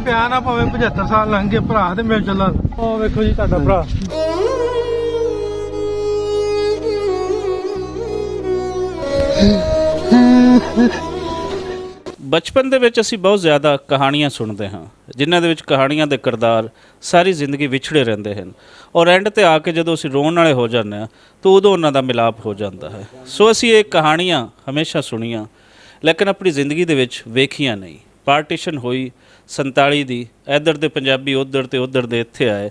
ਪਿਆ ਨਾ ਪਵੇ 75 ਸਾਲ ਲੰਘ ਗਏ ਭਰਾ ਤੇ ਮਿਲ ਚੱਲਾਂ। ਉਹ ਵੇਖੋ ਜੀ ਤੁਹਾਡਾ ਭਰਾ। ਬਚਪਨ ਦੇ ਵਿੱਚ ਅਸੀਂ ਬਹੁਤ ਜ਼ਿਆਦਾ ਕਹਾਣੀਆਂ ਸੁਣਦੇ ਹਾਂ ਜਿਨ੍ਹਾਂ ਦੇ ਵਿੱਚ ਕਹਾਣੀਆਂ ਦੇ ਕਿਰਦਾਰ ਸਾਰੀ ਜ਼ਿੰਦਗੀ ਵਿਛੜੇ ਰਹਿੰਦੇ ਹਨ ਔਰ ਐਂਡ ਤੇ ਆ ਕੇ ਜਦੋਂ ਅਸੀਂ ਰੋਣ ਵਾਲੇ ਹੋ ਜਾਂਦੇ ਹਾਂ ਤਾਂ ਉਦੋਂ ਉਹਨਾਂ ਦਾ ਮਿਲਾਪ ਹੋ ਜਾਂਦਾ ਹੈ। ਸੋ ਅਸੀਂ ਇਹ ਕਹਾਣੀਆਂ ਹਮੇਸ਼ਾ ਸੁਣੀਆਂ ਲੇਕਿਨ ਆਪਣੀ ਜ਼ਿੰਦਗੀ ਦੇ ਵਿੱਚ ਵੇਖੀਆਂ ਨਹੀਂ। ਪਾਰਟੀਸ਼ਨ ਹੋਈ 47 ਦੀ, ਇੱਧਰ ਦੇ ਪੰਜਾਬੀ ਉੱਧਰ ਤੇ ਉੱਧਰ ਦੇ ਇੱਥੇ ਆਏ।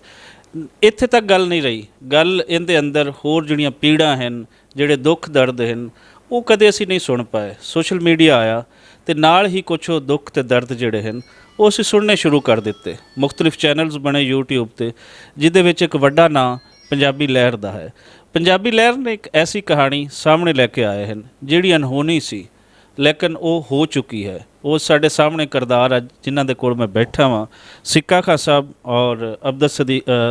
ਇੱਥੇ ਤੱਕ ਗੱਲ ਨਹੀਂ ਰਹੀ। ਗੱਲ ਇਹਦੇ ਅੰਦਰ ਹੋਰ ਜਿਹੜੀਆਂ ਪੀੜਾਂ ਹਨ, ਜਿਹੜੇ ਦੁੱਖ ਦਰਦ ਹਨ, ਉਹ ਕਦੇ ਅਸੀਂ ਨਹੀਂ ਸੁਣ ਪਾਏ। ਸੋਸ਼ਲ ਮੀਡੀਆ ਆਇਆ ਤੇ ਨਾਲ ਹੀ ਕੁਛ ਉਹ ਦੁੱਖ ਤੇ ਦਰਦ ਜਿਹੜੇ ਹਨ ਉਹ ਅਸੀਂ ਸੁਣਨੇ ਸ਼ੁਰੂ ਕਰ ਦਿੱਤੇ। ਮੁਖਤਲਿਫ ਚੈਨਲਸ ਬਣੇ YouTube ਤੇ ਜਿਹਦੇ ਵਿੱਚ ਇੱਕ ਵੱਡਾ ਨਾਂ ਪੰਜਾਬੀ ਲਹਿਰ ਦਾ ਹੈ। ਪੰਜਾਬੀ ਲਹਿਰ ਨੇ ਇੱਕ ਐਸੀ ਕਹਾਣੀ ਸਾਹਮਣੇ ਲੈ ਕੇ ਆਏ ਹਨ ਜਿਹੜੀ ਅਣਹੋਣੀ ਸੀ ਲੇਕਿਨ ਉਹ ਹੋ ਚੁੱਕੀ ਹੈ। ਉਹ ਸਾਡੇ ਸਾਹਮਣੇ ਕਿਰਦਾਰ ਅੱਜ ਜਿਨ੍ਹਾਂ ਦੇ ਕੋਲ ਮੈਂ ਬੈਠਾ ਵਾਂ, ਸਿੱਕਾ ਖਾਂ ਸਾਹਿਬ ਔਰ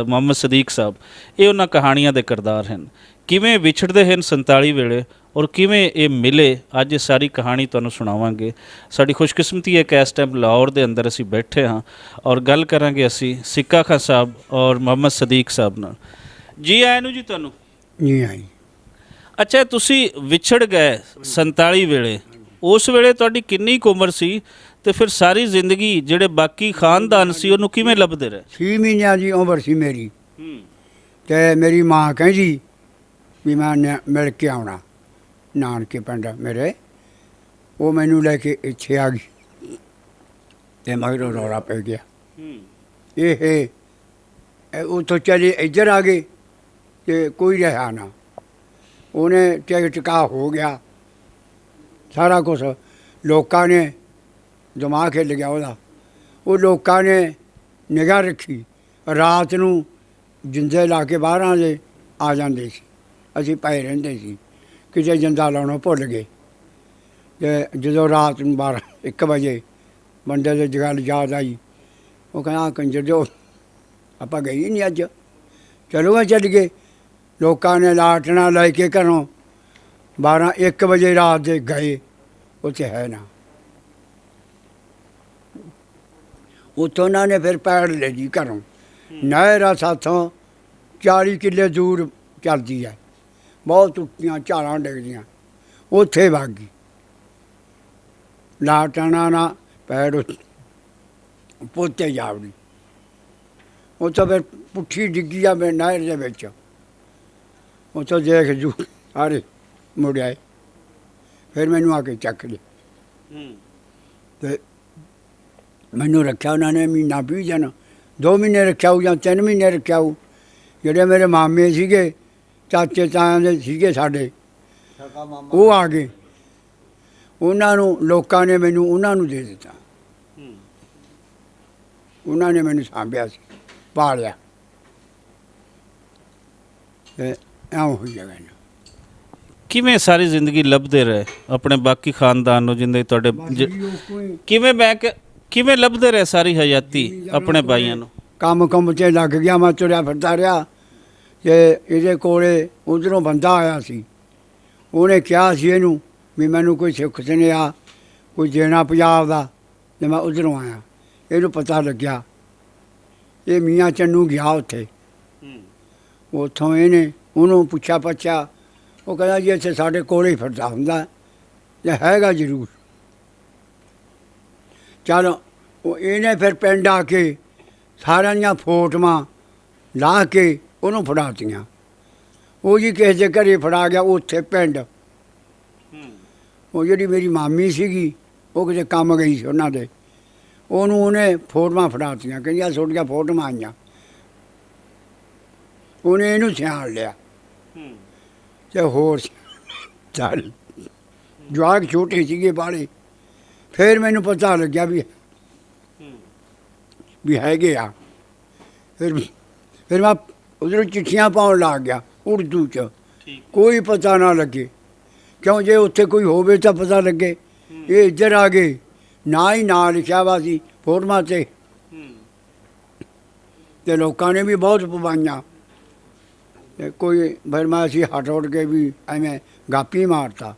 ਮੁਹੰਮਦ ਸਦੀਕ ਸਾਹਿਬ, ਇਹ ਉਹਨਾਂ ਕਹਾਣੀਆਂ ਦੇ ਕਿਰਦਾਰ ਹਨ। ਕਿਵੇਂ ਵਿਛੜਦੇ ਹਨ 47 ਵੇਲੇ ਔਰ ਕਿਵੇਂ ਇਹ ਮਿਲੇ, ਅੱਜ ਇਹ ਸਾਰੀ ਕਹਾਣੀ ਤੁਹਾਨੂੰ ਸੁਣਾਵਾਂਗੇ। ਸਾਡੀ ਖੁਸ਼ਕਿਸਮਤੀ ਹੈ ਕਿ ਇਸ ਟਾਈਮ ਲਾਹੌਰ ਦੇ ਅੰਦਰ ਅਸੀਂ ਬੈਠੇ ਹਾਂ ਔਰ ਗੱਲ ਕਰਾਂਗੇ ਅਸੀਂ ਸਿੱਕਾ ਖਾਂ ਸਾਹਿਬ ਔਰ ਮੁਹੰਮਦ ਸਦੀਕ ਸਾਹਿਬ ਨਾਲ। ਜੀ ਆਇਆਂ ਨੂੰ ਜੀ ਤੁਹਾਨੂੰ। ਜੀ ਆਈ। ਅੱਛਾ, ਤੁਸੀਂ ਵਿਛੜ ਗਏ 47 ਵੇਲੇ, ਉਸ ਵੇਲੇ ਤੁਹਾਡੀ ਕਿੰਨੀ ਕੁ ਉਮਰ ਸੀ ਤੇ ਫਿਰ ਸਾਰੀ ਜ਼ਿੰਦਗੀ ਜਿਹੜੇ ਬਾਕੀ ਖਾਨਦਾਨ ਸੀ ਉਹਨੂੰ ਕਿਵੇਂ ਲੱਭਦੇ ਰਹੇ? 6 ਮਹੀਨਿਆਂ ਦੀ ਉਮਰ ਸੀ ਮੇਰੀ ਤੇ ਮੇਰੀ ਮਾਂ ਕਹਿੰਦੀ ਵੀ ਮੈਂ ਮਿਲ ਕੇ ਆਉਣਾ ਨਾਨਕੇ ਪਿੰਡ ਮੇਰੇ। ਉਹ ਮੈਨੂੰ ਲੈ ਕੇ ਇੱਥੇ ਆ ਗਈ ਤੇ ਮਗਰੋਂ ਰੌਲਾ ਪੈ ਗਿਆ। ਇਹ ਉੱਥੋਂ ਚਲੇ ਇੱਧਰ ਆ ਗਏ ਤੇ ਕੋਈ ਰਿਹਾ ਨਾ। ਉਹਨੇ ਟਿਕਾ ਹੋ ਗਿਆ ਸਾਰਾ ਕੁਛ। ਲੋਕਾਂ ਨੇ ਦਿਮਾਗ ਹਿੱਲ ਗਿਆ ਉਹਦਾ। ਉਹ ਲੋਕਾਂ ਨੇ ਨਿਗਾਹ ਰੱਖੀ। ਰਾਤ ਨੂੰ ਜਿੰਦੇ ਲਾ ਕੇ 12 ਵਜੇ ਆ ਜਾਂਦੇ ਸੀ। ਅਸੀਂ ਪਏ ਰਹਿੰਦੇ ਸੀ, ਕਿਤੇ ਜਿੰਦਾ ਲਾਉਣਾ ਭੁੱਲ ਗਏ। ਅਤੇ ਜਦੋਂ ਰਾਤ ਨੂੰ 1 ਵਜੇ ਬੰਦੇ ਦੀ ਗੱਲ ਯਾਦ ਆਈ, ਉਹ ਕਹਿੰਦਾ ਕੰਜਰ ਜੋ ਆਪਾਂ ਗਏ ਨਹੀਂ ਅੱਜ, ਚਲੋ ਆ ਚੱਲ ਗਏ। ਲੋਕਾਂ ਨੇ ਲਾਟਣਾ ਲੈ ਕੇ ਘਰੋਂ 1 ਵਜੇ ਰਾਤ ਦੇ ਗਏ, ਉੱਥੇ ਹੈ ਨਾ। ਉੱਥੋਂ ਉਹਨਾਂ ਨੇ ਫਿਰ ਪੈੜ ਲੈ ਜੀ ਘਰੋਂ। ਨਹਿਰ ਆ ਸਾਥੋਂ 40 ਕਿੱਲੇ ਦੂਰ ਚੱਲਦੀ ਹੈ, ਬਹੁਤ ਉੱਚੀਆਂ ਝਾੜਾਂ ਡਿੱਗਦੀਆਂ, ਉੱਥੇ ਵਗ ਗਈ। ਲਾਟਣਾ ਨਾ ਪੈੜ ਪੋਤੇ ਜਾਵੜੀ। ਉੱਥੋਂ ਫਿਰ ਪੁੱਠੀ ਡਿੱਗੀ ਆ ਮੈਂ ਨਹਿਰ ਦੇ ਵਿੱਚ। ਉੱਥੋਂ ਦੇਖ ਜੂ ਸਾਰੇ ਮੁੜ ਆਏ। ਫਿਰ ਮੈਨੂੰ ਆ ਕੇ ਚੱਕ ਲਿਆ ਅਤੇ ਮੈਨੂੰ ਰੱਖਿਆ ਉਹਨਾਂ ਨੇ ਮਹੀਨਾ 20 ਦਿਨ, 2 ਮਹੀਨੇ ਰੱਖਿਆ ਹੋਊ ਜਾਂ 3 ਮਹੀਨੇ ਰੱਖਿਆ ਹੋਊ। ਜਿਹੜੇ ਮੇਰੇ ਮਾਮੇ ਸੀਗੇ, ਚਾਚੇ ਤਾਇਆਂ ਦੇ ਸੀਗੇ ਸਾਡੇ, ਉਹ ਆ ਗਏ। ਉਹਨਾਂ ਨੂੰ ਲੋਕਾਂ ਨੇ ਮੈਨੂੰ ਉਹਨਾਂ ਨੂੰ ਦੇ ਦਿੱਤਾ। ਉਹਨਾਂ ਨੇ ਮੈਨੂੰ ਸਾਂਭਿਆ ਸੀ, ਪਾਲਿਆ ਅਤੇ ਐਂ ਹੋਈ ਜਗ੍ਹਾ ਨਾ। ਕਿਵੇਂ ਸਾਰੀ ਜ਼ਿੰਦਗੀ ਲੱਭਦੇ ਰਹੇ ਆਪਣੇ ਬਾਕੀ ਖਾਨਦਾਨ ਨੂੰ ਜਿੰਦੇ ਤੁਹਾਡੇ ਕਿਵੇਂ ਲੱਭਦੇ ਰਹੇ ਸਾਰੀ ਹਯਾਤੀ ਆਪਣੇ ਭਾਈਆਂ ਨੂੰ? ਕੰਮ 'ਚ ਲੱਗ ਗਿਆ। ਮੈਂ ਤੁਰਿਆ ਫਿਰਦਾ ਰਿਹਾ ਅਤੇ ਇਹਦੇ ਕੋਲ ਉੱਧਰੋਂ ਬੰਦਾ ਆਇਆ ਸੀ। ਉਹਨੇ ਕਿਹਾ ਸੀ ਇਹਨੂੰ ਵੀ ਮੈਨੂੰ ਕੋਈ ਸਿੱਖ ਸੁਨੇਹਾ ਕੋਈ ਦੇਣਾ ਪੰਜਾਬ ਦਾ, ਅਤੇ ਮੈਂ ਉੱਧਰੋਂ ਆਇਆ। ਇਹਨੂੰ ਪਤਾ ਲੱਗਿਆ। ਇਹ ਮੀਆਂ ਚੰਨੂ ਗਿਆ ਉੱਥੇ। ਉੱਥੋਂ ਇਹਨੇ ਉਹਨੂੰ ਪੁੱਛਿਆ। ਉਹ ਕਹਿੰਦਾ ਜੀ ਇੱਥੇ ਸਾਡੇ ਕੋਲ ਹੀ ਫਿਰਦਾ ਹੁੰਦਾ ਜਾਂ ਹੈਗਾ ਜ਼ਰੂਰ। ਚਲੋ ਉਹ ਇਹਨੇ ਫਿਰ ਪਿੰਡ ਆ ਕੇ ਸਾਰਿਆਂ ਦੀਆਂ ਫੋਟੋਆਂ ਲਾ ਕੇ ਉਹਨੂੰ ਫੜਾਤੀਆਂ। ਉਹ ਜੀ ਕਿਸੇ ਦੇ ਘਰੇ ਫੜਾ ਗਿਆ ਉੱਥੇ ਪਿੰਡ। ਉਹ ਜਿਹੜੀ ਮੇਰੀ ਮਾਮੀ ਸੀਗੀ, ਉਹ ਕਿਤੇ ਕੰਮ ਗਈ ਸੀ ਉਹਨਾਂ ਦੇ, ਉਹਨੂੰ ਉਹਨੇ ਫੋਟੋਆਂ ਫੜਾਤੀਆਂ। ਕਹਿੰਦੀਆਂ ਛੋਟੀਆਂ ਫੋਟੋਆਂ ਆਈਆਂ। ਉਹਨੇ ਇਹਨੂੰ ਸਿਆਣ ਲਿਆ ਅਤੇ ਹੋਰ ਚੱਲ ਜਵਾਕ ਛੋਟੇ ਸੀਗੇ ਬਾਹਲੇ। ਫਿਰ ਮੈਨੂੰ ਪਤਾ ਲੱਗਿਆ ਵੀ ਹੈਗੇ ਆ। ਫਿਰ ਮੈਂ ਉੱਧਰੋਂ ਚਿੱਠੀਆਂ ਪਾਉਣ ਲੱਗ ਗਿਆ ਉਰਦੂ 'ਚ। ਕੋਈ ਪਤਾ ਨਾ ਲੱਗੇ, ਕਿਉਂ ਜੇ ਉੱਥੇ ਕੋਈ ਹੋਵੇ ਤਾਂ ਪਤਾ ਲੱਗੇ। ਇਹ ਇੱਧਰ ਆ ਗਏ, ਨਾ ਹੀ ਨਾਂ ਲਿਖਿਆ ਵਾ ਸੀ ਫੋਟੋਆਂ 'ਤੇ। ਅਤੇ ਲੋਕਾਂ ਨੇ ਵੀ ਬਹੁਤ ਪਵਾਈਆਂ। ਅਤੇ ਕੋਈ ਫਿਰ ਮੈਂ ਅਸੀਂ ਹਟ ਕੇ ਵੀ ਐਵੇਂ ਗਾਪੀ ਮਾਰਤਾ।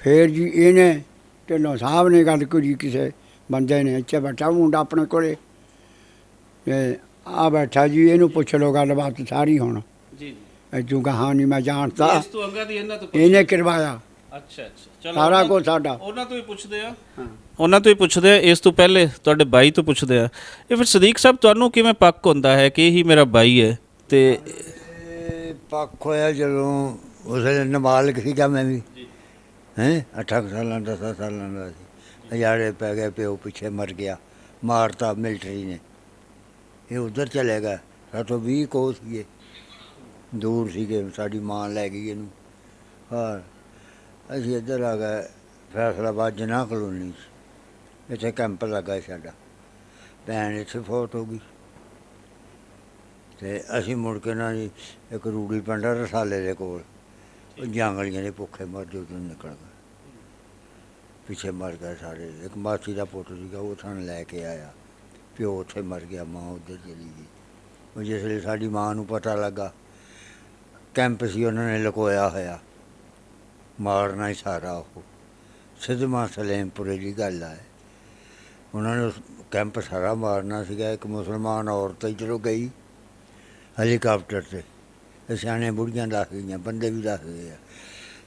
ਫਿਰ ਜੀ ਇਹਨੇ ਢਿੱਲੋਂ ਸਾਹਿਬ ਨੇ ਗੱਲ ਕਰੀ ਕਿਸੇ ਬੰਦੇ ਨੇ। ਇੱਥੇ ਬੈਠਾ ਮੁੰਡਾ ਆਪਣੇ ਕੋਲੇ ਤੇ ਆ ਬੈਠਾ ਜੀ, ਇਹਨੂੰ ਪੁੱਛ ਲਓ ਗੱਲਬਾਤ ਸਾਰੀ ਹੁਣ। ਜੀ ਇਦੋਂ ਕਹਾਂ ਨਹੀਂ ਮੈਂ ਜਾਣਦਾ, ਇਸ ਤੋਂ ਅੰਗਾ ਦੀ ਇਹਨਾਂ ਤੋਂ ਇਹਨੇ ਕਰਵਾਇਆ ਅੱਛਾ ਅੱਛਾ ਚਲੋ ਸਾਰਾ ਕੁਝ ਸਾਡਾ। ਉਹਨਾਂ ਤੋਂ ਹੀ ਪੁੱਛਦੇ ਆ ਉਹਨਾਂ ਤੋਂ ਹੀ ਪੁੱਛਦੇ ਆ। ਇਸ ਤੋਂ ਪਹਿਲੇ ਤੁਹਾਡੇ ਬਾਈ ਤੋਂ ਪੁੱਛਦੇ ਆ। ਇਹ ਫਿਰ ਸਦੀਕ ਸਾਹਿਬ ਤੁਹਾਨੂੰ ਕਿਵੇਂ ਪੱਕ ਹੁੰਦਾ ਹੈ ਕਿ ਇਹੀ ਮੇਰਾ ਬਾਈ ਹੈ? ਤੇ ਇਹ ਪੱਕ ਹੋਇਆ ਜਦੋਂ ਉਸ ਵੇਲੇ ਨਾਬਾਲਗ ਸੀਗਾ ਮੈਂ ਵੀ, ਹੈਂ 8 ਸਾਲਾਂ 10 ਸਾਲਾਂ ਦਾ ਸੀ। ਹਜ਼ਾਰੇ ਪੈ ਗਏ, ਪਿਓ ਪਿੱਛੇ ਮਰ ਗਿਆ, ਮਾਰਤਾ ਮਿਲਟਰੀ ਨੇ। ਇਹ ਉੱਧਰ ਚਲੇ ਗਿਆ, ਸਾਤੋਂ 20 ਕੋਸ ਸੀਗੇ ਦੂਰ ਸੀਗੇ, ਸਾਡੀ ਮਾਂ ਲੈ ਗਈ ਇਹਨੂੰ। ਹਾਂ ਅਸੀਂ ਇੱਧਰ ਆ ਗਏ ਫੈਸਲਾਬਾਦ ਜਨਾਹ ਕਲੋਨੀ 'ਚ। ਇੱਥੇ ਕੈਂਪ ਲੱਗਾ ਸਾਡਾ, ਭੈਣ ਇੱਥੇ ਫੌਤ ਹੋ ਗਈ ਅਤੇ ਅਸੀਂ ਮੁੜ ਕੇ ਨਾ ਜੀ ਇੱਕ ਰੂੜੀ ਪਿੰਡ ਆ ਰਸਾਲੇ ਦੇ ਕੋਲ, ਉਹ ਜਾਂਗਲੀਆਂ ਦੇ ਭੁੱਖੇ ਮਰ ਜੋ ਨਿਕਲ ਗਏ, ਪਿੱਛੇ ਮਰ ਗਏ ਸਾਰੇ। ਇੱਕ ਮਾਸੀ ਦਾ ਪੁੱਤ ਸੀਗਾ, ਉਹ ਸਾਨੂੰ ਲੈ ਕੇ ਆਇਆ। ਪਿਓ ਉੱਥੇ ਮਰ ਗਿਆ, ਮਾਂ ਉੱਧਰ ਚਲੀ ਗਈ। ਉਹ ਜਿਸ ਵੇਲੇ ਸਾਡੀ ਮਾਂ ਨੂੰ ਪਤਾ ਲੱਗਾ, ਕੈਂਪ ਸੀ ਉਹਨਾਂ ਨੇ ਲੁਕੋਇਆ ਹੋਇਆ, ਮਾਰਨਾ ਹੀ ਸਾਰਾ। ਉਹ ਸਿੱਧਵਾਂ ਸਲੇਮਪੁਰੇ ਦੀ ਗੱਲ ਆ। ਉਹਨਾਂ ਨੇ ਕੈਂਪ ਸਾਰਾ ਮਾਰਨਾ ਸੀਗਾ। ਇੱਕ ਮੁਸਲਮਾਨ ਔਰਤ ਇੱਧਰੋਂ ਗਈ ਹੈਲੀਕਾਪਟਰ 'ਤੇ, ਸਿਆਣੇ ਬੁੜੀਆਂ ਦੱਸ ਗਈਆਂ, ਬੰਦੇ ਵੀ ਦੱਸ ਗਏ ਆ।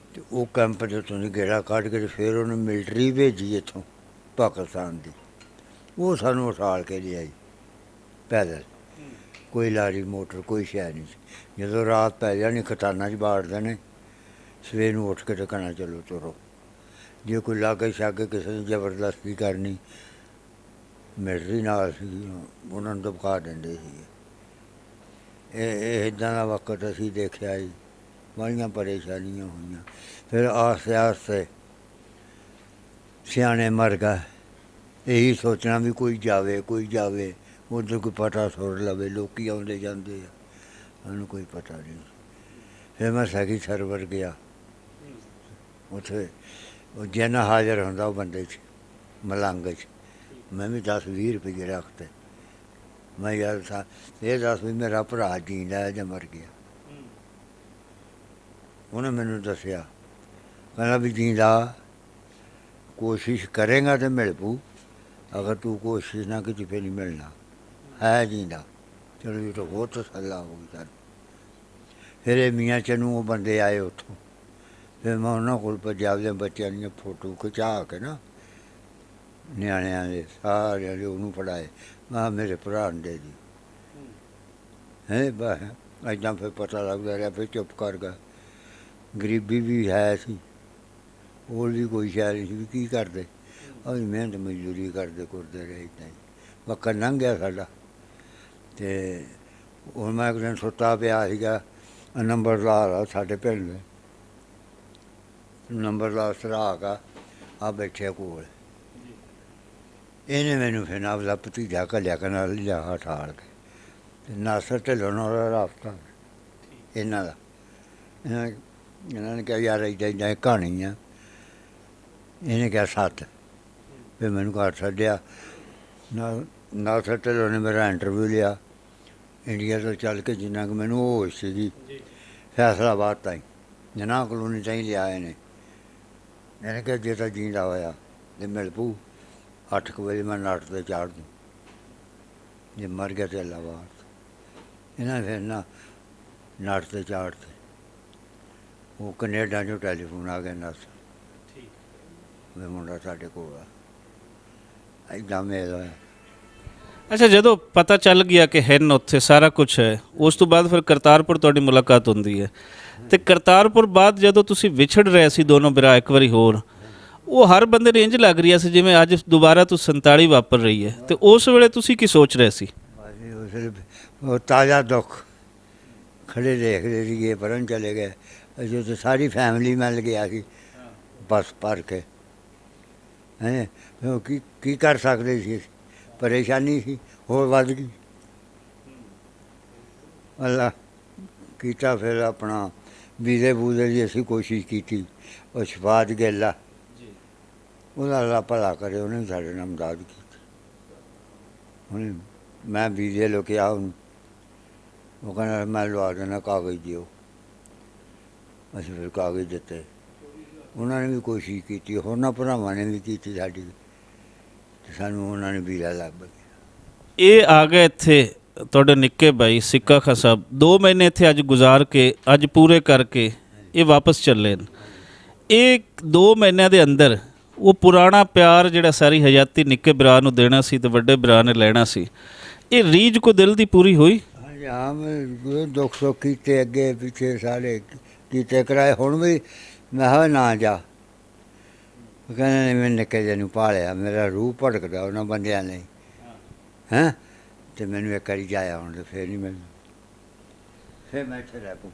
ਅਤੇ ਉਹ ਕੈਂਪ ਦੇ ਉੱਤੋਂ ਦੀ ਗੇੜਾ ਕੱਢ ਕੇ ਫਿਰ ਉਹਨੇ ਮਿਲਟਰੀ ਭੇਜੀ ਇੱਥੋਂ ਪਾਕਿਸਤਾਨ ਦੀ। ਉਹ ਸਾਨੂੰ ਉਠਾਲ ਕੇ ਲਿਆਈ ਪੈਦਲ, ਕੋਈ ਲਾਰੀ ਮੋਟਰ ਕੋਈ ਸ਼ੈ ਨਹੀਂ ਸੀ। ਜਦੋਂ ਰਾਤ ਪੈ ਜਾਣੀ ਖਤਾਨਾਂ 'ਚ ਬਾੜ ਦੇਣੇ, ਸਵੇਰ ਨੂੰ ਉੱਠ ਕੇ ਟਿਕਾਣਾ ਚਲੋ ਤੁਰੋ। ਜੇ ਕੋਈ ਲਾਗੇ ਛਾਗੇ ਕਿਸੇ ਨੇ ਜ਼ਬਰਦਸਤੀ ਕਰਨੀ, ਮਿਲਟਰੀ ਨਾਲ ਸੀ, ਉਹਨਾਂ ਨੂੰ ਦਬਕਾ ਦਿੰਦੇ ਸੀਗੇ। ਇਹ ਇੱਦਾਂ ਦਾ ਵਕਤ ਅਸੀਂ ਦੇਖਿਆ ਜੀ, ਬੜੀਆਂ ਪਰੇਸ਼ਾਨੀਆਂ ਹੋਈਆਂ। ਫਿਰ ਆਸਤੇ ਆਸਤੇ ਸਿਆਣੇ ਮਰ ਗਏ। ਇਹੀ ਸੋਚਣਾ ਵੀ ਕੋਈ ਜਾਵੇ ਕੋਈ ਜਾਵੇ, ਉੱਧਰ ਕੋਈ ਪਤਾ ਸੁਰ ਲਵੇ। ਲੋਕ ਆਉਂਦੇ ਜਾਂਦੇ ਆ, ਉਹਨੂੰ ਕੋਈ ਪਤਾ ਨਹੀਂ। ਫਿਰ ਮੈਂ ਸੈਕੀ ਸਰਵਰ ਗਿਆ, ਉੱਥੇ ਉਹ ਜਿੰਨਾ ਹਾਜ਼ਰ ਹੁੰਦਾ ਉਹ ਬੰਦੇ 'ਚ ਮਲੰਗ 'ਚ, ਮੈਂ ਵੀ 10-20 ਰੁਪਏ ਰੱਖਤੇ। ਮੈਂ ਯਾਰ ਇਹ ਦੱਸ ਵੀ ਮੇਰਾ ਭਰਾ ਜੀਂਦਾ ਜਾਂ ਮਰ ਗਿਆ? ਉਹਨੇ ਮੈਨੂੰ ਦੱਸਿਆ, ਕਹਿੰਦਾ ਵੀ ਜੀਂਦਾ, ਕੋਸ਼ਿਸ਼ ਕਰੇਗਾ ਤਾਂ ਮਿਲ ਪੂ, ਅਗਰ ਤੂੰ ਕੋਸ਼ਿਸ਼ ਨਾ ਕੀਤੀ ਫਿਰ ਨਹੀਂ ਮਿਲਣਾ, ਹੈ ਜੀਂਦਾ। ਚਲੋ ਇਹ ਤਾਂ ਬਹੁਤ ਤਸੱਲਾ ਹੋ ਗਈ ਸਾਨੂੰ। ਫਿਰ ਇਹ ਮੀਆਂ ਚੰਨੂ ਉਹ ਬੰਦੇ ਆਏ ਉੱਥੋਂ, ਫਿਰ ਮੈਂ ਉਹਨਾਂ ਕੋਲ ਭੱਜਿਆ, ਆਪਦੇ ਬੱਚਿਆਂ ਦੀਆਂ ਫੋਟੋ ਖਿਚਾ ਕੇ ਨਾ, ਨਿਆਣਿਆਂ ਦੇ ਸਾਰਿਆਂ ਦੇ ਉਹਨੂੰ ਫੜਾਏ। ਮੈਂ ਮੇਰੇ ਭਰਾ ਨੇ ਦੇ ਦੀ ਹੈ ਬਸ। ਇੱਦਾਂ ਫਿਰ ਪਤਾ ਲੱਗਦਾ ਰਿਹਾ, ਫਿਰ ਚੁੱਪ ਕਰ ਗਿਆ। ਗਰੀਬੀ ਵੀ ਹੈ ਸੀ, ਹੋਰ ਵੀ ਕੋਈ ਸ਼ੈ ਨਹੀਂ ਸੀ, ਵੀ ਕੀ ਕਰਦੇ, ਅਸੀਂ ਮਿਹਨਤ ਮਜ਼ਦੂਰੀ ਕਰਦੇ ਕੁਰਦੇ ਰਹੇ। ਇੱਦਾਂ ਹੀ ਵਕਤ ਲੰਘ ਗਿਆ ਸਾਡਾ। ਅਤੇ ਹੁਣ ਮੈਂ ਇੱਕ ਦਿਨ ਸੁੱਤਾ ਪਿਆ ਸੀਗਾ, ਨੰਬਰਦਾਰ ਆ ਸਾਡੇ ਪਿੰਡ ਦੇ, ਨੰਬਰਦਾਰ ਸਰਾਕ ਆ ਬੈਠਿਆ ਕੋਲ। ਇਹਨੇ ਮੈਨੂੰ ਫਿਰ ਨਾਲ ਦਾ ਭਤੀਜਾ ਘੱਲਿਆ ਕੇ ਨਾਲ ਲਿਆ ਠਾਲ ਕੇ, ਅਤੇ ਨਾਸਰ ਢਿੱਲੋਂ ਨਾਲ ਰਾਬਤਾ ਇਹਨਾਂ ਦਾ। ਇਹਨਾਂ ਨੇ ਕਿਹਾ ਯਾਰ ਇੱਦਾਂ ਇੱਦਾਂ ਕਹਾਣੀ ਆ। ਇਹਨੇ ਕਿਹਾ 7। ਫਿਰ ਮੈਨੂੰ ਘਰ ਛੱਡਿਆ। ਨਾਸਰ ਢਿੱਲੋਂ ਨੇ ਮੇਰਾ ਇੰਟਰਵਿਊ ਲਿਆ ਇੰਡੀਆ ਤੋਂ ਚੱਲ ਕੇ, ਜਿੰਨਾ ਕੁ ਮੈਨੂੰ ਹੋਸ਼ ਸੀਗੀ, ਫੈਸਲਾਬਾਦ ਤਾਈਂ ਜਨਾਹ ਕਲੋਨੀ ਤਾਈਂ ਲਿਆ ਇਹਨੇ ਕਿਹਾ ਜੇ ਤਾਂ ਜੀਂਦਾ ਹੋਇਆ ਤੇ ਮਿਲ ਪਊ, 8 ਵਜੇ ਮੈਂ ਨੱਟ 'ਤੇ ਚਾੜ੍ਹ ਦੂੰ, ਜੇ ਮਰ ਗਿਆ ਤਾਂ ਇਲਾਹਾਬਾਦ। ਇਹਨਾਂ ਫਿਰ ਨਾ ਨੱਟ 'ਤੇ ਚਾੜ੍ਹਤੇ। ਉਹ ਕਨੇਡਾ 'ਚੋਂ ਟੈਲੀਫੋਨ ਆ ਗਿਆ, ਨਸ ਵੀ ਮੁੰਡਾ ਸਾਡੇ ਕੋਲ ਆ। ਇੱਦਾਂ ਮੇਲ ਹੋਇਆ। ਅੱਛਾ, ਜਦੋਂ ਪਤਾ ਚੱਲ ਗਿਆ ਕਿ ਹਨ ਉੱਥੇ ਸਾਰਾ ਕੁਝ ਹੈ, ਉਸ ਤੋਂ ਬਾਅਦ ਫਿਰ ਕਰਤਾਰਪੁਰ ਤੁਹਾਡੀ ਮੁਲਾਕਾਤ ਹੁੰਦੀ ਹੈ। ਅਤੇ ਕਰਤਾਰਪੁਰ ਬਾਅਦ ਜਦੋਂ ਤੁਸੀਂ ਵਿਛੜ ਰਹੇ ਸੀ ਦੋਨੋਂ ਭਰਾ ਇੱਕ ਵਾਰੀ ਹੋਰ, ਉਹ ਹਰ ਬੰਦੇ ਨੂੰ ਇੰਝ ਲੱਗ ਰਿਹਾ ਸੀ ਜਿਵੇਂ ਅੱਜ ਦੁਬਾਰਾ ਤੋਂ 47 ਵਾਪਰ ਰਹੀ ਹੈ। ਅਤੇ ਉਸ ਵੇਲੇ ਤੁਸੀਂ ਕੀ ਸੋਚ ਰਹੇ ਸੀ? ਉਸ ਵੇਲੇ ਉਹ ਤਾਜ਼ਾ ਦੁੱਖ ਖੜੇ ਦੇਖਦੇ ਸੀਗੇ, ਪਰਨ ਚਲੇ ਗਏ। ਅਸੀਂ ਉੱਥੇ ਸਾਰੀ ਫੈਮਿਲੀ ਮਿਲ ਗਿਆ ਸੀ ਬੱਸ ਭਰ ਕੇ। ਹੈਂ ਉਹ ਕੀ ਕਰ ਸਕਦੇ ਸੀ? ਪਰੇਸ਼ਾਨੀ ਸੀ ਹੋਰ ਵੱਧ ਗਈ। ਅੱਲਾ ਕੀਤਾ ਫਿਰ ਆਪਣਾ ਵੀਜ਼ੇ ਵੂਜ਼ੇ ਦੀ ਅਸੀਂ ਕੋਸ਼ਿਸ਼ ਕੀਤੀ। ਉਹ ਸ਼ਫਾਤ ਗਿੱਲ ਉਹਦਾ ਅੱਲਾ ਭਲਾ ਕਰੇ, ਉਹਨੇ ਵੀ ਸਾਡੇ ਨਾਲ ਮਦਦ ਕੀਤੀ। ਹੁਣ ਮੈਂ ਵੀਜ਼ੇ ਲੈ ਕੇ ਆ, ਉਹਨੂੰ ਉਹ ਕਹਿੰਦਾ ਮੈਂ ਲਵਾ ਦੇਣਾ, ਕਾਗਜ਼ ਦਿਓ। ਅਸੀਂ ਫਿਰ ਕਾਗਜ਼ ਦਿੱਤੇ। ਉਹਨਾਂ ਨੇ ਵੀ ਕੋਸ਼ਿਸ਼ ਕੀਤੀ, ਹੋਰਨਾਂ ਭਰਾਵਾਂ ਨੇ ਵੀ ਕੀਤੀ ਸਾਡੀ। ਤੇ ਸਾਨੂੰ ਉਹਨਾਂ ਨੇ ਵੀਰਾ ਲੱਭ ਗਿਆ। ਇਹ ਆ ਗਏ ਇੱਥੇ ਤੁਹਾਡੇ ਨਿੱਕੇ ਭਾਈ ਸਿੱਕਾ ਖਾਂ ਸਾਹਿਬ 2 ਮਹੀਨੇ ਇੱਥੇ ਅੱਜ ਗੁਜ਼ਾਰ ਕੇ ਅੱਜ ਪੂਰੇ ਕਰਕੇ ਇਹ ਵਾਪਸ ਚੱਲੇ ਨੇ। ਇਹ 2 ਮਹੀਨਿਆਂ ਦੇ ਅੰਦਰ ਉਹ ਪੁਰਾਣਾ ਪਿਆਰ ਜਿਹੜਾ ਸਾਰੀ ਹਯਾਤੀ ਨਿੱਕੇ ਭਰਾ ਨੂੰ ਦੇਣਾ ਸੀ ਤੇ ਵੱਡੇ ਭਰਾ ਨੇ ਲੈਣਾ ਸੀ, ਇਹ ਰੀਝ ਕੋ ਦਿਲ ਦੀ ਪੂਰੀ ਹੋਈ? ਹਾਂਜੀ ਹਾਂ, ਮੈਂ ਦੁੱਖ ਸੁੱਖ ਕੀਤੇ ਅੱਗੇ ਪਿੱਛੇ ਸਾਰੇ ਕੀਤੇ ਕਰਾਏ। ਹੁਣ ਵੀ ਮੈਂ ਕਿਹਾ ਨਾ ਜਾ, ਉਹ ਕਹਿੰਦੇ ਨੇ ਮੈਂ ਨਿੱਕੇ ਜਿਹੇ ਨੂੰ ਪਾਲਿਆ, ਮੇਰਾ ਰੂਹ ਭਟਕਦਾ ਉਹਨਾਂ ਬੰਦਿਆਂ ਨੇ ਹੈਂ, ਤੇ ਮੈਨੂੰ ਇੱਕ ਵਾਰੀ ਜਾਇਆ ਹੁਣ ਤੇ ਫਿਰ ਨਹੀਂ ਮੈਨੂੰ, ਫਿਰ ਮੈਂ ਇੱਥੇ ਰਹਿ ਪਊ।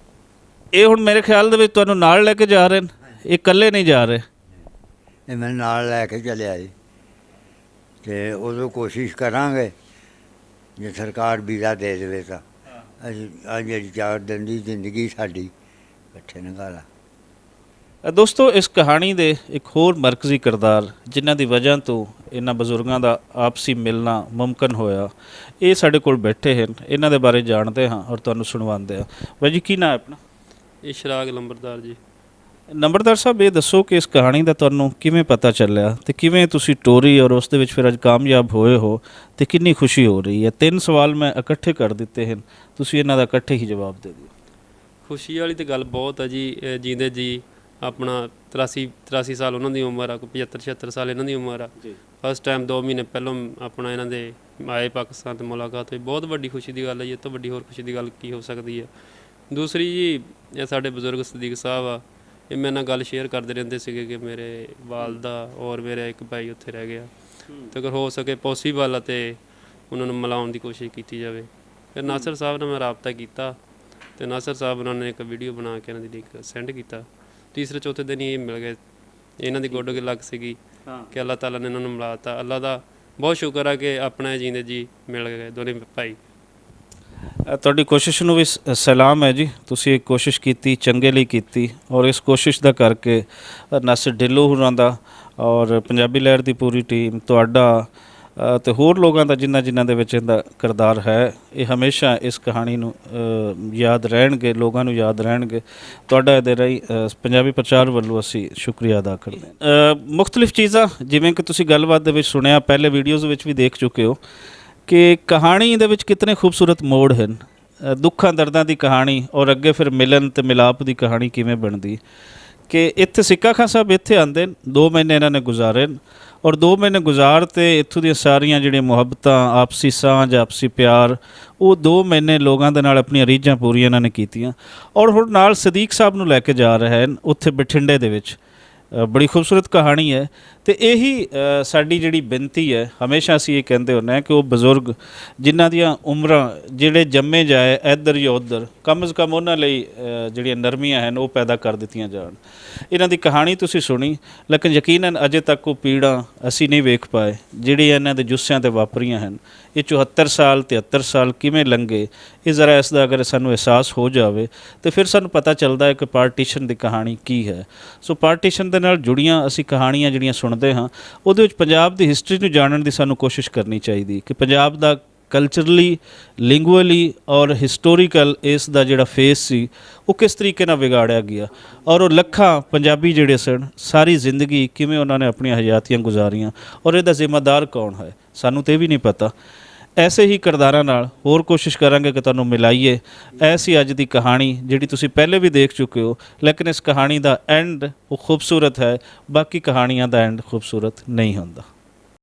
ਇਹ ਹੁਣ ਮੇਰੇ ਖਿਆਲ ਦੇ ਵਿੱਚ ਤੁਹਾਨੂੰ ਨਾਲ ਲੈ ਕੇ ਜਾ ਰਹੇ ਨੇ, ਇਹ ਇਕੱਲੇ ਨਹੀਂ ਜਾ ਰਹੇ। ਇਹ ਮੈਨੂੰ ਨਾਲ ਲੈ ਕੇ ਚਲਿਆ ਜੀ, ਅਤੇ ਉਦੋਂ ਕੋਸ਼ਿਸ਼ ਕਰਾਂਗੇ ਜੇ ਸਰਕਾਰ ਵੀਜ਼ਾ ਦੇ ਦੇਵੇ ਤਾਂ ਅਸੀਂ ਅੱਜ ਜਿਹੜੀ 4 ਦਿਨ ਦੀ ਜ਼ਿੰਦਗੀ ਸਾਡੀ ਇਕੱਠੇ ਨਿਕਾਲਾ। ਦੋਸਤੋ, ਇਸ ਕਹਾਣੀ ਦੇ ਇੱਕ ਹੋਰ ਮਰਕਜ਼ੀ ਕਿਰਦਾਰ ਜਿਨ੍ਹਾਂ ਦੀ ਵਜ੍ਹਾ ਤੋਂ ਇਹਨਾਂ ਬਜ਼ੁਰਗਾਂ ਦਾ ਆਪਸੀ ਮਿਲਣਾ ਮੁਮਕਿਨ ਹੋਇਆ, ਇਹ ਸਾਡੇ ਕੋਲ ਬੈਠੇ ਹਨ। ਇਹਨਾਂ ਦੇ ਬਾਰੇ ਜਾਣਦੇ ਹਾਂ ਔਰ ਤੁਹਾਨੂੰ ਸੁਣਵਾਉਂਦੇ ਹਾਂ। ਬਾਈ ਜੀ, ਕੀ ਨਾਂ ਹੈ ਆਪਣਾ? ਇਸ਼ਰਾਕ ਲੰਬਰਦਾਰ ਜੀ। ਨੰਬਰਦਾਰ ਸਾਹਿਬ, ਇਹ ਦੱਸੋ ਕਿ ਇਸ ਕਹਾਣੀ ਦਾ ਤੁਹਾਨੂੰ ਕਿਵੇਂ ਪਤਾ ਚੱਲਿਆ ਤੇ ਕਿਵੇਂ ਤੁਸੀਂ ਟੋਰੀ ਔਰ ਉਸ ਦੇ ਵਿੱਚ ਫਿਰ ਅੱਜ ਕਾਮਯਾਬ ਹੋਏ ਹੋ ਤੇ ਕਿੰਨੀ ਖੁਸ਼ੀ ਹੋ ਰਹੀ ਹੈ? 3 ਸਵਾਲ ਮੈਂ ਇਕੱਠੇ ਕਰ ਦਿੱਤੇ ਹਨ, ਤੁਸੀਂ ਇਹਨਾਂ ਦਾ ਇਕੱਠੇ ਹੀ ਜਵਾਬ ਦੇ ਦਿਓ। ਖੁਸ਼ੀ ਵਾਲੀ ਤਾਂ ਗੱਲ ਬਹੁਤ ਹੈ ਜੀ। ਜੀਂਦੇ ਜੀ ਆਪਣਾ 83 ਸਾਲ ਉਹਨਾਂ ਦੀ ਉਮਰ ਆ, ਕੋਈ 75-76 ਸਾਲ ਇਹਨਾਂ ਦੀ ਉਮਰ ਆ ਜੀ। ਫਸਟ ਟਾਈਮ 2 ਮਹੀਨੇ ਪਹਿਲਾਂ ਆਪਣਾ ਇਹਨਾਂ ਦੇ ਆਏ ਪਾਕਿਸਤਾਨ ਤੇ ਮੁਲਾਕਾਤ ਹੋਈ, ਬਹੁਤ ਵੱਡੀ ਖੁਸ਼ੀ ਦੀ ਗੱਲ ਹੈ ਜੀ। ਇਹ ਤੋਂ ਵੱਡੀ ਹੋਰ ਖੁਸ਼ੀ ਦੀ ਗੱਲ ਕੀ ਹੋ ਸਕਦੀ ਹੈ? ਦੂਸਰੀ ਜੀ, ਇਹ ਸਾਡੇ ਬਜ਼ੁਰਗ ਸਦੀਕ ਸਾਹਿਬ ਆ, ਇਹ ਮੇਰੇ ਨਾਲ ਗੱਲ ਸ਼ੇਅਰ ਕਰਦੇ ਰਹਿੰਦੇ ਸੀਗੇ ਕਿ ਮੇਰੇ ਵਾਲਦਾ ਔਰ ਮੇਰਾ ਇੱਕ ਭਾਈ ਉੱਥੇ ਰਹਿ ਗਿਆ, ਤੇ ਅਗਰ ਹੋ ਸਕੇ ਪੋਸੀਬਲ ਆ ਤੇ ਉਹਨਾਂ ਨੂੰ ਮਿਲਾਉਣ ਦੀ ਕੋਸ਼ਿਸ਼ ਕੀਤੀ ਜਾਵੇ। ਫਿਰ ਨਾਸਰ ਸਾਹਿਬ ਨਾਲ ਮੈਂ ਰਾਬਤਾ ਕੀਤਾ ਤੇ ਨਾਸਰ ਸਾਹਿਬ ਉਹਨਾਂ ਨੇ ਇੱਕ ਵੀਡੀਓ ਬਣਾ ਕੇ ਇਹਨਾਂ ਦੀ ਲਿੰਕ ਸੈਂਡ ਕੀਤਾ। ਤੀਸਰੇ ਚੌਥੇ ਦਿਨ ਹੀ ਇਹ ਮਿਲ ਗਏ। ਇਹਨਾਂ ਦੀ ਗੋਡੋ ਕੀ ਲੱਗ ਸੀਗੀ ਕਿ ਅੱਲਾਹ ਤਾਲਾ ਨੇ ਇਹਨਾਂ ਨੂੰ ਮਿਲਾਤਾ। ਅੱਲਾਹ ਦਾ ਬਹੁਤ ਸ਼ੁਕਰ ਆ ਕਿ ਆਪਣੇ ਜੀਂਦੇ ਜੀ ਮਿਲ ਗਏ ਦੋਨੇ ਭਾਈ। ਤੁਹਾਡੀ ਕੋਸ਼ਿਸ਼ ਨੂੰ ਵੀ ਸਲਾਮ ਹੈ ਜੀ। ਤੁਸੀਂ ਇੱਕ ਕੋਸ਼ਿਸ਼ ਕੀਤੀ, ਚੰਗੇ ਲਈ ਕੀਤੀ, ਔਰ ਇਸ ਕੋਸ਼ਿਸ਼ ਦਾ ਕਰਕੇ ਨਾਸਿਰ ਢਿੱਲੋਂ ਹੋਰਾਂ ਦਾ ਔਰ ਪੰਜਾਬੀ ਲਹਿਰ ਦੀ ਪੂਰੀ ਟੀਮ, ਤੁਹਾਡਾ ਤੇ ਹੋਰ ਲੋਕਾਂ ਦਾ ਜਿਨ੍ਹਾਂ ਦੇ ਵਿੱਚ ਇਹਦਾ ਕਿਰਦਾਰ ਹੈ, ਇਹ ਹਮੇਸ਼ਾ ਇਸ ਕਹਾਣੀ ਨੂੰ ਯਾਦ ਰਹਿਣਗੇ, ਲੋਕਾਂ ਨੂੰ ਯਾਦ ਰਹਿਣਗੇ। ਤੁਹਾਡਾ ਇਹਦੇ ਰਾਹੀਂ ਪੰਜਾਬੀ ਪ੍ਰਚਾਰ ਵੱਲੋਂ ਅਸੀਂ ਸ਼ੁਕਰੀਆ ਅਦਾ ਕਰਦੇ ਹਾਂ। ਮੁਖਤਲਿਫ ਚੀਜ਼ਾਂ ਜਿਵੇਂ ਕਿ ਤੁਸੀਂ ਗੱਲਬਾਤ ਦੇ ਵਿੱਚ ਸੁਣਿਆ, ਪਹਿਲੇ ਵੀਡੀਓਜ਼ ਵਿੱਚ ਵੀ ਦੇਖ ਚੁੱਕੇ ਹੋ ਕਿ ਕਹਾਣੀ ਦੇ ਵਿੱਚ ਕਿਤਨੇ ਖੂਬਸੂਰਤ ਮੋੜ ਹਨ। ਦੁੱਖਾਂ ਦਰਦਾਂ ਦੀ ਕਹਾਣੀ ਔਰ ਅੱਗੇ ਫਿਰ ਮਿਲਣ ਤੇ ਮਿਲਾਪ ਦੀ ਕਹਾਣੀ ਕਿਵੇਂ ਬਣਦੀ ਕਿ ਇੱਥੇ ਸਿੱਕਾ ਖਾਂ ਸਾਹਿਬ ਇੱਥੇ ਆਉਂਦੇ ਨੇ, 2 ਮਹੀਨੇ ਇਹਨਾਂ ਨੇ ਗੁਜ਼ਾਰੇ ਔਰ 2 ਮਹੀਨੇ ਗੁਜ਼ਾਰ ਤੇ ਇੱਥੋਂ ਦੀਆਂ ਸਾਰੀਆਂ ਜਿਹੜੀਆਂ ਮੁਹੱਬਤਾਂ, ਆਪਸੀ ਸਾਂਝ, ਆਪਸੀ ਪਿਆਰ, ਉਹ 2 ਮਹੀਨੇ ਲੋਕਾਂ ਦੇ ਨਾਲ ਆਪਣੀਆਂ ਰੀਝਾਂ ਪੂਰੀਆਂ ਇਹਨਾਂ ਨੇ ਕੀਤੀਆਂ। ਔਰ ਹੁਣ ਨਾਲ ਸਦੀਕ ਸਾਹਿਬ ਨੂੰ ਲੈ ਕੇ ਜਾ ਰਹੇ ਹਨ ਉੱਥੇ ਬਠਿੰਡੇ ਦੇ ਵਿੱਚ। ਬੜੀ ਖੂਬਸੂਰਤ ਕਹਾਣੀ ਹੈ ਤੇ ਇਹੀ ਸਾਡੀ ਜਿਹੜੀ ਬੇਨਤੀ ਹੈ, ਹਮੇਸ਼ਾ ਅਸੀਂ ਇਹ ਕਹਿੰਦੇ ਹੁੰਦੇ ਹਾਂ ਕਿ ਉਹ ਬਜ਼ੁਰਗ ਜਿਨ੍ਹਾਂ ਦੀਆਂ ਉਮਰਾਂ ਜਿਹੜੇ ਜੰਮੇ ਜਾਏ ਇੱਧਰ ਜਾਂ ਉੱਧਰ, ਕਮ ਸੇ ਕਮ ਉਹਨਾਂ ਲਈ ਜਿਹੜੀਆਂ ਨਰਮੀਆਂ ਹਨ ਉਹ ਪੈਦਾ ਕਰ ਦਿੱਤੀਆਂ ਜਾਣ। ਇਹਨਾਂ ਦੀ ਕਹਾਣੀ ਤੁਸੀਂ ਸੁਣੀ, ਲੇਕਿਨ ਯਕੀਨਨ ਅਜੇ ਤੱਕ ਉਹ ਪੀੜਾਂ ਅਸੀਂ ਨਹੀਂ ਵੇਖ ਪਾਏ ਜਿਹੜੀਆਂ ਇਹਨਾਂ ਦੇ ਜੁੱਸਿਆਂ 'ਤੇ ਵਾਪਰੀਆਂ ਹਨ। ਇਹ 74 ਸਾਲ 73 ਸਾਲ ਕਿਵੇਂ ਲੰਘੇ, ਇਹ ਜ਼ਰਾ ਇਸ ਦਾ ਅਗਰ ਸਾਨੂੰ ਅਹਿਸਾਸ ਹੋ ਜਾਵੇ ਤੇ ਫਿਰ ਸਾਨੂੰ ਪਤਾ ਚੱਲਦਾ ਹੈ ਕਿ ਪਾਰਟੀਸ਼ਨ ਦੀ ਕਹਾਣੀ ਕੀ ਹੈ। ਸੋ ਪਾਰਟੀਸ਼ਨ ਦੇ ਨਾਲ ਜੁੜੀਆਂ ਅਸੀਂ ਕਹਾਣੀਆਂ ਜਿਹੜੀਆਂ ਸੁਣਦੇ ਹਾਂ, ਉਹਦੇ ਵਿੱਚ ਪੰਜਾਬ ਦੀ ਹਿਸਟਰੀ ਨੂੰ ਜਾਣਨ ਦੀ ਸਾਨੂੰ ਕੋਸ਼ਿਸ਼ ਕਰਨੀ ਚਾਹੀਦੀ ਕਿ ਪੰਜਾਬ ਦਾ ਕਲਚਰਲੀ, ਲਿੰਗੁਅਲੀ ਔਰ ਹਿਸਟੋਰੀਕਲ ਇਸ ਦਾ ਜਿਹੜਾ ਫੇਸ ਸੀ ਉਹ ਕਿਸ ਤਰੀਕੇ ਨਾਲ ਵਿਗਾੜਿਆ ਗਿਆ, ਔਰ ਉਹ ਲੱਖਾਂ ਪੰਜਾਬੀ ਜਿਹੜੇ ਸਨ ਸਾਰੀ ਜ਼ਿੰਦਗੀ ਕਿਵੇਂ ਉਹਨਾਂ ਨੇ ਆਪਣੀਆਂ ਹਯਾਤੀਆਂ ਗੁਜ਼ਾਰੀਆਂ, ਔਰ ਇਹਦਾ ਜ਼ਿੰਮੇਦਾਰ ਕੌਣ ਹੈ ਸਾਨੂੰ ਤੇ ਵੀ ਨਹੀਂ ਪਤਾ। ਐਸੇ ਹੀ ਕਿਰਦਾਰਾਂ ਨਾਲ ਹੋਰ ਕੋਸ਼ਿਸ਼ ਕਰਾਂਗੇ ਕਿ ਤੁਹਾਨੂੰ ਮਿਲਾਈਏ। ਐਸੀ ਅੱਜ ਦੀ ਕਹਾਣੀ ਜਿਹੜੀ ਤੁਸੀਂ ਪਹਿਲੇ ਵੀ ਦੇਖ ਚੁੱਕੇ ਹੋ, ਲੇਕਿਨ ਇਸ ਕਹਾਣੀ ਦਾ ਐਂਡ ਉਹ ਖੂਬਸੂਰਤ ਹੈ, ਬਾਕੀ ਕਹਾਣੀਆਂ ਦਾ ਐਂਡ ਖੂਬਸੂਰਤ ਨਹੀਂ ਹੁੰਦਾ।